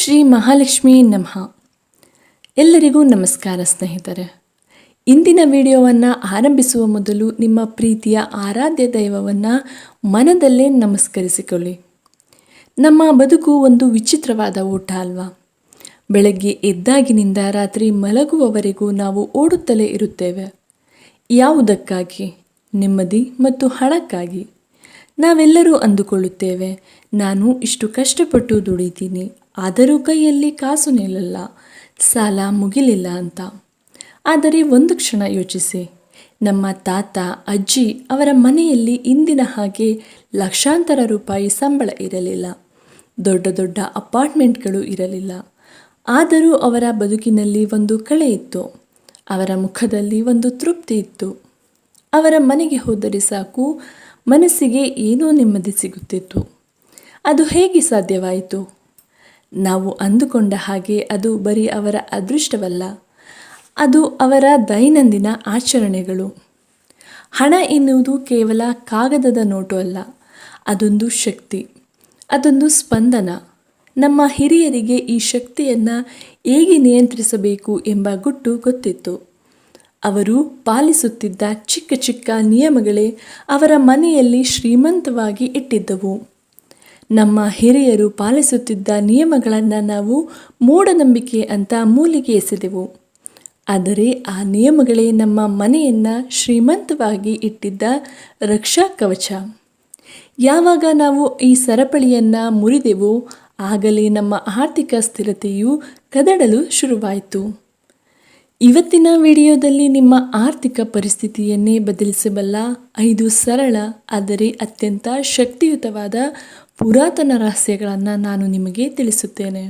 ಶ್ರೀ ಮಹಾಲಕ್ಷ್ಮೀ ನಮಃ. ಎಲ್ಲರಿಗೂ ನಮಸ್ಕಾರ ಸ್ನೇಹಿತರೆ. ಇಂದಿನ ವಿಡಿಯೋವನ್ನು ಆರಂಭಿಸುವ ಮೊದಲು ನಿಮ್ಮ ಪ್ರೀತಿಯ ಆರಾಧ್ಯ ದೈವವನ್ನು ಮನದಲ್ಲೇ ನಮಸ್ಕರಿಸಿಕೊಳ್ಳಿ. ನಮ್ಮ ಬದುಕು ಒಂದು ವಿಚಿತ್ರವಾದ ಓಟ ಅಲ್ವಾ? ಬೆಳಗ್ಗೆ ಎದ್ದಾಗಿನಿಂದ ರಾತ್ರಿ ಮಲಗುವವರೆಗೂ ನಾವು ಓಡುತ್ತಲೇ ಇರುತ್ತೇವೆ. ಯಾವುದಕ್ಕಾಗಿ? ನೆಮ್ಮದಿ ಮತ್ತು ಹಣಕ್ಕಾಗಿ. ನಾವೆಲ್ಲರೂ ಅಂದುಕೊಳ್ಳುತ್ತೇವೆ, ನಾನು ಇಷ್ಟು ಕಷ್ಟಪಟ್ಟು ದುಡಿತೀನಿ, ಆದರೂ ಕೈಯಲ್ಲಿ ಕಾಸು ನಿಲ್ಲಲ್ಲ, ಸಾಲ ಮುಗಿಲಿಲ್ಲ ಅಂತ. ಆದರೆ ಒಂದು ಕ್ಷಣ ಯೋಚಿಸಿ, ನಮ್ಮ ತಾತ ಅಜ್ಜಿ ಅವರ ಮನೆಯಲ್ಲಿ ಇಂದಿನ ಹಾಗೆ ಲಕ್ಷಾಂತರ ರೂಪಾಯಿ ಸಂಬಳ ಇರಲಿಲ್ಲ, ದೊಡ್ಡ ದೊಡ್ಡ ಅಪಾರ್ಟ್ಮೆಂಟ್ಗಳು ಇರಲಿಲ್ಲ. ಆದರೂ ಅವರ ಬದುಕಿನಲ್ಲಿ ಒಂದು ಕಳೆ ಇತ್ತು, ಅವರ ಮುಖದಲ್ಲಿ ಒಂದು ತೃಪ್ತಿ ಇತ್ತು. ಅವರ ಮನೆಗೆ ಹೋದರೆ ಸಾಕು, ಮನಸ್ಸಿಗೆ ಏನೋ ನೆಮ್ಮದಿ ಸಿಗುತ್ತಿತ್ತು. ಅದು ಹೇಗೆ ಸಾಧ್ಯವಾಯಿತು? ನಾವು ಅಂದುಕೊಂಡ ಹಾಗೆ ಅದು ಬರೀ ಅವರ ಅದೃಷ್ಟವಲ್ಲ, ಅದು ಅವರ ದೈನಂದಿನ ಆಚರಣೆಗಳು. ಹಣ ಎನ್ನುವುದು ಕೇವಲ ಕಾಗದದ ನೋಟು ಅಲ್ಲ, ಅದೊಂದು ಶಕ್ತಿ, ಅದೊಂದು ಸ್ಪಂದನ. ನಮ್ಮ ಹಿರಿಯರಿಗೆ ಈ ಶಕ್ತಿಯನ್ನು ಹೇಗೆ ನಿಯಂತ್ರಿಸಬೇಕು ಎಂಬ ಗುಟ್ಟು ಗೊತ್ತಿತ್ತು. ಅವರು ಪಾಲಿಸುತ್ತಿದ್ದ ಚಿಕ್ಕ ಚಿಕ್ಕ ನಿಯಮಗಳೇ ಅವರ ಮನೆಯಲ್ಲಿ ಶ್ರೀಮಂತವಾಗಿ ಇಟ್ಟಿದ್ದವು. ನಮ್ಮ ಹಿರಿಯರು ಪಾಲಿಸುತ್ತಿದ್ದ ನಿಯಮಗಳನ್ನು ನಾವು ಮೂಢನಂಬಿಕೆ ಅಂತ ಮೂಲೆಗೆ ಎಸೆದೆವು. ಆದರೆ ಆ ನಿಯಮಗಳೇ ನಮ್ಮ ಮನೆಯನ್ನು ಶ್ರೀಮಂತವಾಗಿ ಇಟ್ಟಿದ್ದ ರಕ್ಷಾ ಕವಚ. ಯಾವಾಗ ನಾವು ಈ ಸರಪಳಿಯನ್ನು ಮುರಿದೆವೋ, ಆಗಲೇ ನಮ್ಮ ಆರ್ಥಿಕ ಸ್ಥಿರತೆಯು ಕದಡಲು ಶುರುವಾಯಿತು. ಇವತ್ತಿನ ವಿಡಿಯೋದಲ್ಲಿ ನಿಮ್ಮ ಆರ್ಥಿಕ ಪರಿಸ್ಥಿತಿಯನ್ನೇ ಬದಲಿಸಬಲ್ಲ 5 ಸರಳ ಆದರೆ ಅತ್ಯಂತ ಶಕ್ತಿಯುತವಾದ ಪುರಾತನ ರಹಸ್ಯಗಳನ್ನು ನಾನು ನಿಮಗೆ ತಿಳಿಸುತ್ತೇನೆ.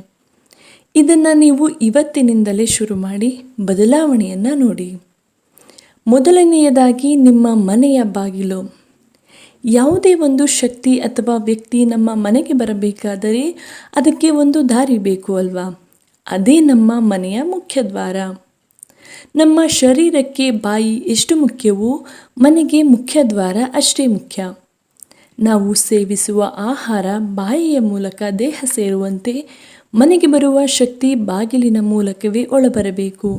ಇದನ್ನು ನೀವು ಇವತ್ತಿನಿಂದಲೇ ಶುರು ಮಾಡಿ ಬದಲಾವಣೆಯನ್ನು ನೋಡಿ. ಮೊದಲನೆಯದಾಗಿ, ನಿಮ್ಮ ಮನೆಯ ಬಾಗಿಲು. ಯಾವುದೇ ಒಂದು ಶಕ್ತಿ ಅಥವಾ ವ್ಯಕ್ತಿ ನಮ್ಮ ಮನೆಗೆ ಬರಬೇಕಾದರೆ ಅದಕ್ಕೆ ಒಂದು ದಾರಿ ಬೇಕು ಅಲ್ವಾ? ಅದೇ ನಮ್ಮ ಮನೆಯ ಮುಖ್ಯದ್ವಾರ. ನಮ್ಮ ಶರೀರಕ್ಕೆ ಬಾಯಿ ಎಷ್ಟು ಮುಖ್ಯವೋ, ಮನೆಗೆ ಮುಖ್ಯದ್ವಾರ ಅಷ್ಟೇ ಮುಖ್ಯ. ನಾವು ಸೇವಿಸುವ ಆಹಾರ ಬಾಯಿಯ ಮೂಲಕ ದೇಹ ಸೇರುವಂತೆ ಮನೆಗೆ ಬರುವ ಶಕ್ತಿ ಬಾಗಿಲಿನ ಮೂಲಕವೇ ಒಳಬರಬೇಕು.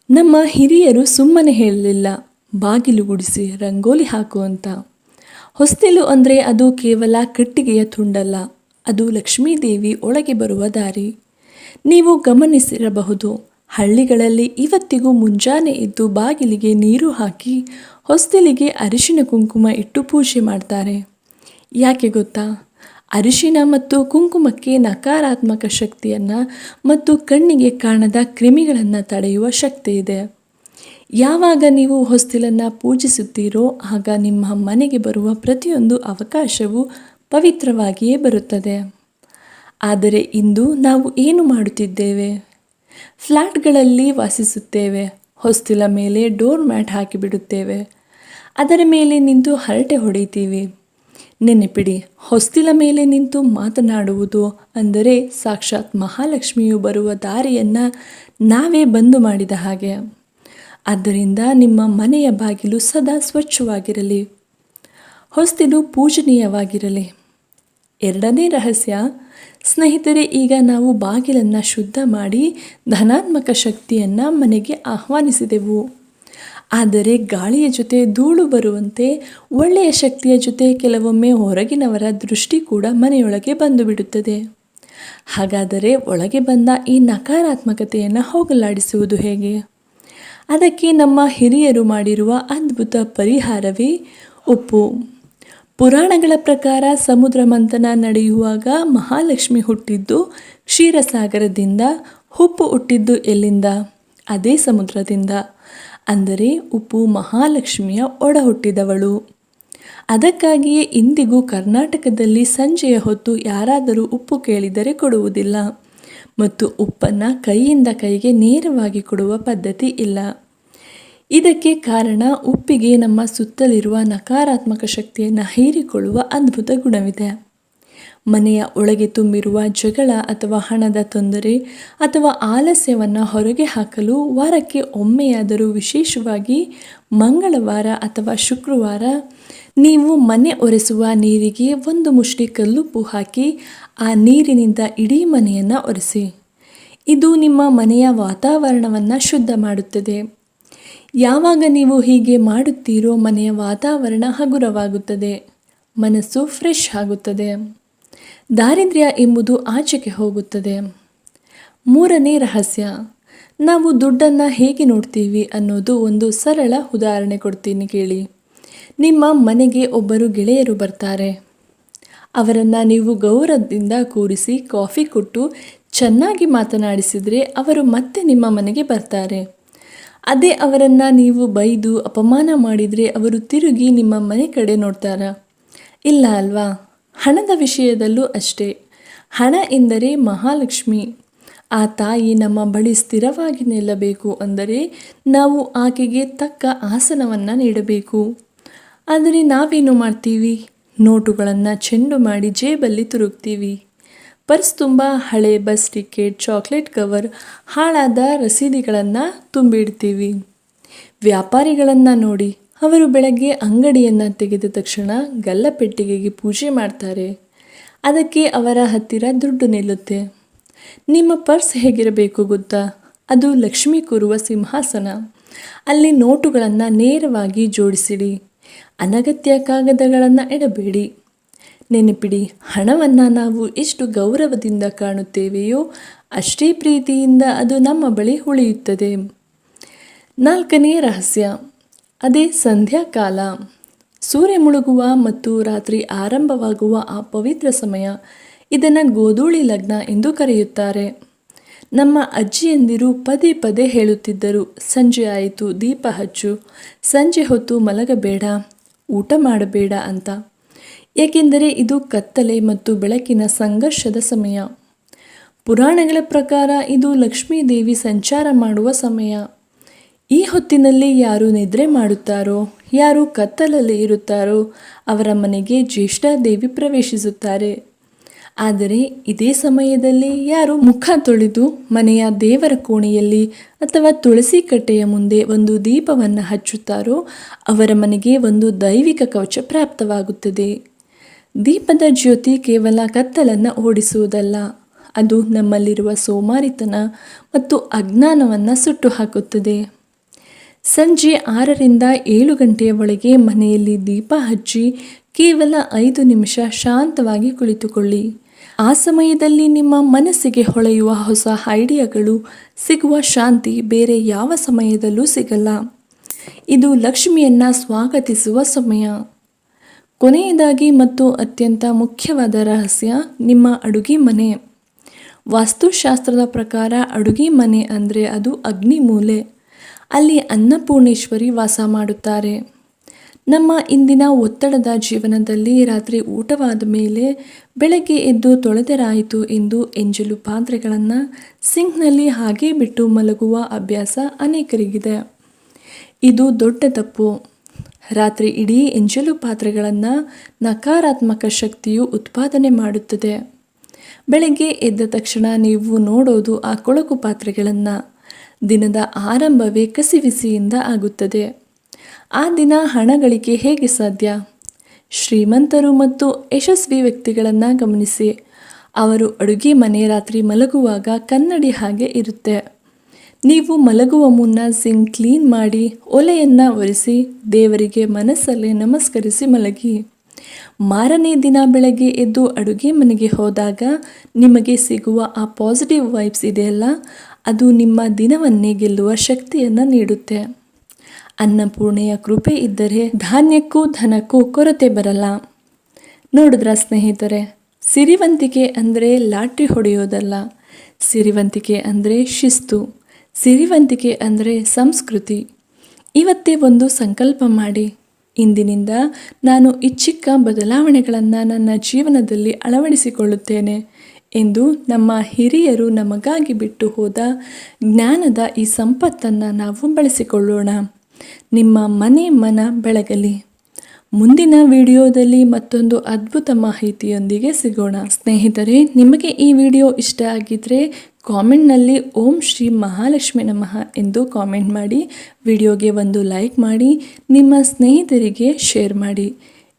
ನಮ್ಮ ಹಿರಿಯರು ಸುಮ್ಮನೆ ಹೇಳಲಿಲ್ಲ, ಬಾಗಿಲು ಗುಡಿಸಿ ರಂಗೋಲಿ ಹಾಕು ಅಂತ. ಹೊಸ್ತಿಲು ಅಂದರೆ ಅದು ಕೇವಲ ಕಟ್ಟಿಗೆಯ ತುಂಡಲ್ಲ, ಅದು ಲಕ್ಷ್ಮೀದೇವಿ ಒಳಗೆ ಬರುವ ದಾರಿ. ನೀವು ಗಮನಿಸಿರಬಹುದು, ಹಳ್ಳಿಗಳಲ್ಲಿ ಇವತ್ತಿಗೂ ಮುಂಜಾನೆ ಎದ್ದು ಬಾಗಿಲಿಗೆ ನೀರು ಹಾಕಿ ಹೊಸ್ತಿಲಿಗೆ ಅರಿಶಿನ ಕುಂಕುಮ ಇಟ್ಟು ಪೂಜೆ ಮಾಡ್ತಾರೆ. ಯಾಕೆ ಗೊತ್ತಾ? ಅರಿಶಿನ ಮತ್ತು ಕುಂಕುಮಕ್ಕೆ ನಕಾರಾತ್ಮಕ ಶಕ್ತಿಯನ್ನು ಮತ್ತು ಕಣ್ಣಿಗೆ ಕಾಣದ ಕ್ರಿಮಿಗಳನ್ನು ತಡೆಯುವ ಶಕ್ತಿ ಇದೆ. ಯಾವಾಗ ನೀವು ಹೊಸ್ತಿಲನ್ನು ಪೂಜಿಸುತ್ತೀರೋ, ಆಗ ನಿಮ್ಮ ಮನೆಗೆ ಬರುವ ಪ್ರತಿಯೊಂದು ಅವಕಾಶವೂ ಪವಿತ್ರವಾಗಿಯೇ ಬರುತ್ತದೆ. ಆದರೆ ಇಂದು ನಾವು ಏನು ಮಾಡುತ್ತಿದ್ದೇವೆ? ಫ್ಲ್ಯಾಟ್ಗಳಲ್ಲಿ ವಾಸಿಸುತ್ತೇವೆ, ಹೊಸ್ತಿಲ ಮೇಲೆ ಡೋರ್ ಮ್ಯಾಟ್ ಹಾಕಿಬಿಡುತ್ತೇವೆ, ಅದರ ಮೇಲೆ ನಿಂತು ಹರಟೆ ಹೊಡಿತೀವಿ. ನೆನಪಿಡಿ, ಹೊಸ್ತಿಲ ಮೇಲೆ ನಿಂತು ಮಾತನಾಡುವುದು ಅಂದರೆ ಸಾಕ್ಷಾತ್ ಮಹಾಲಕ್ಷ್ಮಿಯು ಬರುವ ದಾರಿಯನ್ನು ನಾವೇ ಬಂದು ಮಾಡಿದ ಹಾಗೆ. ಆದ್ದರಿಂದ ನಿಮ್ಮ ಮನೆಯ ಬಾಗಿಲು ಸದಾ ಸ್ವಚ್ಛವಾಗಿರಲಿ, ಹೊಸ್ತಿಲು ಪೂಜನೀಯವಾಗಿರಲಿ. ಎರಡನೇ ರಹಸ್ಯ, ಸ್ನೇಹಿತರೆ, ಈಗ ನಾವು ಬಾಗಿಲನ್ನು ಶುದ್ಧ ಮಾಡಿ ಧನಾತ್ಮಕ ಶಕ್ತಿಯನ್ನು ಮನೆಗೆ ಆಹ್ವಾನಿಸಿದೆವು. ಆದರೆ ಗಾಳಿಯ ಜೊತೆ ಧೂಳು ಬರುವಂತೆ ಒಳ್ಳೆಯ ಶಕ್ತಿಯ ಜೊತೆ ಕೆಲವೊಮ್ಮೆ ಹೊರಗಿನವರ ದೃಷ್ಟಿ ಕೂಡ ಮನೆಯೊಳಗೆ ಬಂದು ಬಿಡುತ್ತದೆ. ಹಾಗಾದರೆ ಒಳಗೆ ಬಂದ ಈ ನಕಾರಾತ್ಮಕತೆಯನ್ನು ಹೋಗಲಾಡಿಸುವುದು ಹೇಗೆ? ಅದಕ್ಕೆ ನಮ್ಮ ಹಿರಿಯರು ಮಾಡಿರುವ ಅದ್ಭುತ ಪರಿಹಾರವೇ ಉಪ್ಪು. ಪುರಾಣಗಳ ಪ್ರಕಾರ ಸಮುದ್ರ ಮಂಥನ ನಡೆಯುವಾಗ ಮಹಾಲಕ್ಷ್ಮಿ ಹುಟ್ಟಿದ್ದು ಕ್ಷೀರಸಾಗರದಿಂದ, ಉಪ್ಪು ಹುಟ್ಟಿದ್ದು ಎಲ್ಲಿಂದ? ಅದೇ ಸಮುದ್ರದಿಂದ. ಅಂದರೆ ಉಪ್ಪು ಮಹಾಲಕ್ಷ್ಮಿಯ ಒಡ ಹುಟ್ಟಿದವಳು. ಅದಕ್ಕಾಗಿಯೇ ಇಂದಿಗೂ ಕರ್ನಾಟಕದಲ್ಲಿ ಸಂಜೆಯ ಹೊತ್ತು ಯಾರಾದರೂ ಉಪ್ಪು ಕೇಳಿದರೆ ಕೊಡುವುದಿಲ್ಲ, ಮತ್ತು ಉಪ್ಪನ್ನು ಕೈಯಿಂದ ಕೈಗೆ ನೇರವಾಗಿ ಕೊಡುವ ಪದ್ಧತಿ ಇಲ್ಲ. ಇದಕ್ಕೆ ಕಾರಣ, ಉಪ್ಪಿಗೆ ನಮ್ಮ ಸುತ್ತಲಿರುವ ನಕಾರಾತ್ಮಕ ಶಕ್ತಿಯನ್ನು ಹೀರಿಕೊಳ್ಳುವ ಅದ್ಭುತ ಗುಣವಿದೆ. ಮನೆಯ ಒಳಗೆ ತುಂಬಿರುವ ಜಗಳ ಅಥವಾ ಹಣದ ತೊಂದರೆ ಅಥವಾ ಆಲಸ್ಯವನ್ನು ಹೊರಗೆ ಹಾಕಲು ವಾರಕ್ಕೆ ಒಮ್ಮೆಯಾದರೂ, ವಿಶೇಷವಾಗಿ ಮಂಗಳವಾರ ಅಥವಾ ಶುಕ್ರವಾರ, ನೀವು ಮನೆ ಒರೆಸುವ ನೀರಿಗೆ ಒಂದು ಮುಷ್ಟಿ ಕಲ್ಲುಪ್ಪು ಹಾಕಿ ಆ ನೀರಿನಿಂದ ಇಡೀ ಮನೆಯನ್ನು ಒರೆಸಿ. ಇದು ನಿಮ್ಮ ಮನೆಯ ವಾತಾವರಣವನ್ನು ಶುದ್ಧ ಮಾಡುತ್ತದೆ. ಯಾವಾಗ ನೀವು ಹೀಗೆ ಮಾಡುತ್ತೀರೋ ಮನೆಯ ವಾತಾವರಣ ಹಗುರವಾಗುತ್ತದೆ, ಮನಸ್ಸು ಫ್ರೆಶ್ ಆಗುತ್ತದೆ, ದಾರಿದ್ರ್ಯ ಎಂಬುದು ಆಚೆಗೆ ಹೋಗುತ್ತದೆ. ಮೂರನೇ ರಹಸ್ಯ, ನಾವು ದುಡ್ಡನ್ನು ಹೇಗೆ ನೋಡ್ತೀವಿ ಅನ್ನೋದು ಒಂದು ಸರಳ ಉದಾಹರಣೆ ಕೊಡ್ತೀನಿ ಕೇಳಿ. ನಿಮ್ಮ ಮನೆಗೆ ಒಬ್ಬರು ಗೆಳೆಯರು ಬರ್ತಾರೆ. ಅವರನ್ನು ನೀವು ಗೌರವದಿಂದ ಕೂರಿಸಿ ಕಾಫಿ ಕೊಟ್ಟು ಚೆನ್ನಾಗಿ ಮಾತನಾಡಿಸಿದರೆ ಅವರು ಮತ್ತೆ ನಿಮ್ಮ ಮನೆಗೆ ಬರ್ತಾರೆ. ಅದೇ ಅವರನ್ನು ನೀವು ಬೈದು ಅಪಮಾನ ಮಾಡಿದರೆ ಅವರು ತಿರುಗಿ ನಿಮ್ಮ ಮನೆ ಕಡೆ ನೋಡ್ತಾರಾ? ಇಲ್ಲ ಅಲ್ವಾ? ಹಣದ ವಿಷಯದಲ್ಲೂ ಅಷ್ಟೇ. ಹಣ ಎಂದರೆ ಮಹಾಲಕ್ಷ್ಮಿ. ಆ ತಾಯಿ ನಮ್ಮ ಬಳಿ ಸ್ಥಿರವಾಗಿ ನಿಲ್ಲಬೇಕು ಅಂದರೆ ನಾವು ಆಕೆಗೆ ತಕ್ಕ ಆಸನವನ್ನು ನೀಡಬೇಕು. ಆದರೆ ನಾವೇನು ಮಾಡ್ತೀವಿ? ನೋಟುಗಳನ್ನು ಚೆಂಡು ಮಾಡಿ ಜೇಬಲ್ಲಿ ತುರುಕ್ತೀವಿ. ಪರ್ಸ್ ತುಂಬ ಹಳೆ ಬಸ್ ಟಿಕೆಟ್, ಚಾಕ್ಲೇಟ್ ಕವರ್, ಹಾಳಾದ ರಸೀದಿಗಳನ್ನು ತುಂಬಿಡ್ತೀವಿ. ವ್ಯಾಪಾರಿಗಳನ್ನು ನೋಡಿ, ಅವರು ಬೆಳಗ್ಗೆ ಅಂಗಡಿಯನ್ನು ತೆಗೆದ ತಕ್ಷಣ ಗಲ್ಲಪೆಟ್ಟಿಗೆಗೆ ಪೂಜೆ ಮಾಡ್ತಾರೆ. ಅದಕ್ಕೆ ಅವರ ಹತ್ತಿರ ದುಡ್ಡು ನಿಲ್ಲುತ್ತೆ. ನಿಮ್ಮ ಪರ್ಸ್ ಹೇಗಿರಬೇಕು ಗೊತ್ತಾ? ಅದು ಲಕ್ಷ್ಮಿ ಕೂರುವ ಸಿಂಹಾಸನ. ಅಲ್ಲಿ ನೋಟುಗಳನ್ನು ನೇರವಾಗಿ ಜೋಡಿಸಿಡಿ. ಅನಗತ್ಯ ಕಾಗದಗಳನ್ನು ಇಡಬೇಡಿ. ನೆನಪಿಡಿ, ಹಣವನ್ನು ನಾವು ಎಷ್ಟು ಗೌರವದಿಂದ ಕಾಣುತ್ತೇವೆಯೋ ಅಷ್ಟೇ ಪ್ರೀತಿಯಿಂದ ಅದು ನಮ್ಮ ಬಳಿ ಉಳಿಯುತ್ತದೆ. ನಾಲ್ಕನೇ ರಹಸ್ಯ, ಅದೇ ಸಂಧ್ಯಾಕಾಲ. ಸೂರ್ಯ ಮುಳುಗುವ ಮತ್ತು ರಾತ್ರಿ ಆರಂಭವಾಗುವ ಆ ಪವಿತ್ರ ಸಮಯ, ಇದನ್ನು ಗೋಧೂಳಿ ಲಗ್ನ ಎಂದು ಕರೆಯುತ್ತಾರೆ. ನಮ್ಮ ಅಜ್ಜಿಯಂದಿರು ಪದೇ ಪದೇ ಹೇಳುತ್ತಿದ್ದರು, ಸಂಜೆ ಆಯಿತು ದೀಪ ಹಚ್ಚು, ಸಂಜೆ ಹೊತ್ತು ಮಲಗಬೇಡ, ಊಟ ಮಾಡಬೇಡ ಅಂತ. ಏಕೆಂದರೆ ಇದು ಕತ್ತಲೆ ಮತ್ತು ಬೆಳಕಿನ ಸಂಘರ್ಷದ ಸಮಯ. ಪುರಾಣಗಳ ಪ್ರಕಾರ ಇದು ಲಕ್ಷ್ಮೀ ದೇವಿ ಸಂಚಾರ ಮಾಡುವ ಸಮಯ. ಈ ಹೊತ್ತಿನಲ್ಲಿ ಯಾರು ನಿದ್ರೆ ಮಾಡುತ್ತಾರೋ, ಯಾರು ಕತ್ತಲಲ್ಲಿ ಇರುತ್ತಾರೋ ಅವರ ಮನೆಗೆ ಜ್ಯೇಷ್ಠಾದೇವಿ ಪ್ರವೇಶಿಸುತ್ತಾರೆ. ಆದರೆ ಇದೇ ಸಮಯದಲ್ಲಿ ಯಾರು ಮುಖ ತೊಳೆದು ಮನೆಯ ದೇವರ ಕೋಣೆಯಲ್ಲಿ ಅಥವಾ ತುಳಸಿ ಕಟ್ಟೆಯ ಮುಂದೆ ಒಂದು ದೀಪವನ್ನು ಹಚ್ಚುತ್ತಾರೋ ಅವರ ಮನೆಗೆ ಒಂದು ದೈವಿಕ ಕವಚ ಪ್ರಾಪ್ತವಾಗುತ್ತದೆ. ದೀಪದ ಜ್ಯೋತಿ ಕೇವಲ ಕತ್ತಲನ್ನು ಓಡಿಸುವುದಲ್ಲ, ಅದು ನಮ್ಮಲ್ಲಿರುವ ಸೋಮಾರಿತನ ಮತ್ತು ಅಜ್ಞಾನವನ್ನು ಸುಟ್ಟು ಹಾಕುತ್ತದೆ. ಸಂಜೆ 6ರಿಂದ 7 ಗಂಟೆಯ ಒಳಗೆ ಮನೆಯಲ್ಲಿ ದೀಪ ಹಚ್ಚಿ ಕೇವಲ 5 ನಿಮಿಷ ಶಾಂತವಾಗಿ ಕುಳಿತುಕೊಳ್ಳಿ. ಆ ಸಮಯದಲ್ಲಿ ನಿಮ್ಮ ಮನಸ್ಸಿಗೆ ಹೊಳೆಯುವ ಹೊಸ ಐಡಿಯಾಗಳು ಸಿಗುವ ಶಾಂತಿ ಬೇರೆ ಯಾವ ಸಮಯದಲ್ಲೂ ಸಿಗಲ್ಲ. ಇದು ಲಕ್ಷ್ಮಿಯನ್ನು ಸ್ವಾಗತಿಸುವ ಸಮಯ. ಕೊನೆಯದಾಗಿ ಮತ್ತು ಅತ್ಯಂತ ಮುಖ್ಯವಾದ ರಹಸ್ಯ, ನಿಮ್ಮ ಅಡುಗೆ ಮನೆ. ವಾಸ್ತುಶಾಸ್ತ್ರದ ಪ್ರಕಾರ ಅಡುಗೆ ಮನೆ ಅಂದರೆ ಅದು ಅಗ್ನಿಮೂಲೆ. ಅಲ್ಲಿ ಅನ್ನಪೂರ್ಣೇಶ್ವರಿ ವಾಸ ಮಾಡುತ್ತಾರೆ. ನಮ್ಮ ಇಂದಿನ ಒತ್ತಡದ ಜೀವನದಲ್ಲಿ ರಾತ್ರಿ ಊಟವಾದ ಮೇಲೆ ಬೆಳಗ್ಗೆ ಎದ್ದು ತೊಳೆದರಾಯಿತು ಎಂದು ಎಂಜಲು ಪಾತ್ರೆಗಳನ್ನು ಸಿಂಕ್ನಲ್ಲಿ ಹಾಗೇ ಬಿಟ್ಟು ಮಲಗುವ ಅಭ್ಯಾಸ ಅನೇಕರಿಗಿದೆ. ಇದು ದೊಡ್ಡ ತಪ್ಪು. ರಾತ್ರಿ ಇಡೀ ಎಂಜಲು ಪಾತ್ರೆಗಳನ್ನು ನಕಾರಾತ್ಮಕ ಶಕ್ತಿಯು ಉತ್ಪಾದನೆ ಮಾಡುತ್ತದೆ. ಬೆಳಗ್ಗೆ ಎದ್ದ ತಕ್ಷಣ ನೀವು ನೋಡೋದು ಆ ಕೊಳಕು ಪಾತ್ರೆಗಳನ್ನು. ದಿನದ ಆರಂಭವೇ ಕಸಿವಿಸಿಯಿಂದ ಆಗುತ್ತದೆ. ಆ ದಿನ ಹಣ ಗಳಿಕೆ ಹೇಗೆ ಸಾಧ್ಯ? ಶ್ರೀಮಂತರು ಮತ್ತು ಯಶಸ್ವಿ ವ್ಯಕ್ತಿಗಳನ್ನು ಗಮನಿಸಿ. ಅವರು ಅಡುಗೆ ಮನೆ ರಾತ್ರಿ ಮಲಗುವಾಗ ಕನ್ನಡಿ ಹಾಗೆ ಇರುತ್ತೆ. ನೀವು ಮಲಗುವ ಮುನ್ನ ಸಿಂಕ್ ಕ್ಲೀನ್ ಮಾಡಿ, ಒಲೆಯನ್ನು ಒರೆಸಿ, ದೇವರಿಗೆ ಮನಸ್ಸಲ್ಲೇ ನಮಸ್ಕರಿಸಿ ಮಲಗಿ. ಮಾರನೇ ದಿನ ಬೆಳಗ್ಗೆ ಎದ್ದು ಅಡುಗೆ ಮನೆಗೆ ಹೋದಾಗ ನಿಮಗೆ ಸಿಗುವ ಆ ಪಾಸಿಟಿವ್ ವೈಬ್ಸ್ ಇದೆಯಲ್ಲ, ಅದು ನಿಮ್ಮ ದಿನವನ್ನೇ ಗೆಲ್ಲುವ ಶಕ್ತಿಯನ್ನು ನೀಡುತ್ತೆ. ಅನ್ನಪೂರ್ಣೆಯ ಕೃಪೆ ಇದ್ದರೆ ಧಾನ್ಯಕ್ಕೂ ಧನಕ್ಕೂ ಕೊರತೆ ಬರಲ್ಲ. ನೋಡಿದ್ರ ಸ್ನೇಹಿತರೆ, ಸಿರಿವಂತಿಕೆ ಅಂದರೆ ಲಾಟ್ರಿ ಹೊಡೆಯೋದಲ್ಲ. ಸಿರಿವಂತಿಕೆ ಅಂದರೆ ಶಿಸ್ತು. ಸಿರಿವಂತಿಕೆ ಅಂದರೆ ಸಂಸ್ಕೃತಿ. ಇವತ್ತೇ ಒಂದು ಸಂಕಲ್ಪ ಮಾಡಿ, ಇಂದಿನಿಂದ ನಾನು ಈ ಚಿಕ್ಕ ಬದಲಾವಣೆಗಳನ್ನು ನನ್ನ ಜೀವನದಲ್ಲಿ ಅಳವಡಿಸಿಕೊಳ್ಳುತ್ತೇನೆ ಎಂದು ನಮ್ಮ ಹಿರಿಯರು ನಮಗಾಗಿ ಬಿಟ್ಟು ಹೋದ ಜ್ಞಾನದ ಈ ಸಂಪತ್ತನ್ನು ನಾವು ಬಳಸಿಕೊಳ್ಳೋಣ. ನಿಮ್ಮ ಮನೆ ಮನ ಬೆಳಗಲಿ. ಮುಂದಿನ ವಿಡಿಯೋದಲ್ಲಿ ಮತ್ತೊಂದು ಅದ್ಭುತ ಮಾಹಿತಿಯೊಂದಿಗೆ ಸಿಗೋಣ. ಸ್ನೇಹಿತರೆ, ನಿಮಗೆ ಈ ವಿಡಿಯೋ ಇಷ್ಟ ಆಗಿದ್ದರೆ ಕಾಮೆಂಟ್ನಲ್ಲಿ ಓಂ ಶ್ರೀ ಮಹಾಲಕ್ಷ್ಮಿ ನಮಃ ಎಂದು ಕಾಮೆಂಟ್ ಮಾಡಿ, ವಿಡಿಯೋಗೆ ಒಂದು ಲೈಕ್ ಮಾಡಿ, ನಿಮ್ಮ ಸ್ನೇಹಿತರಿಗೆ ಶೇರ್ ಮಾಡಿ.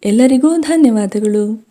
ಎಲ್ಲರಿಗೂ ಧನ್ಯವಾದಗಳು.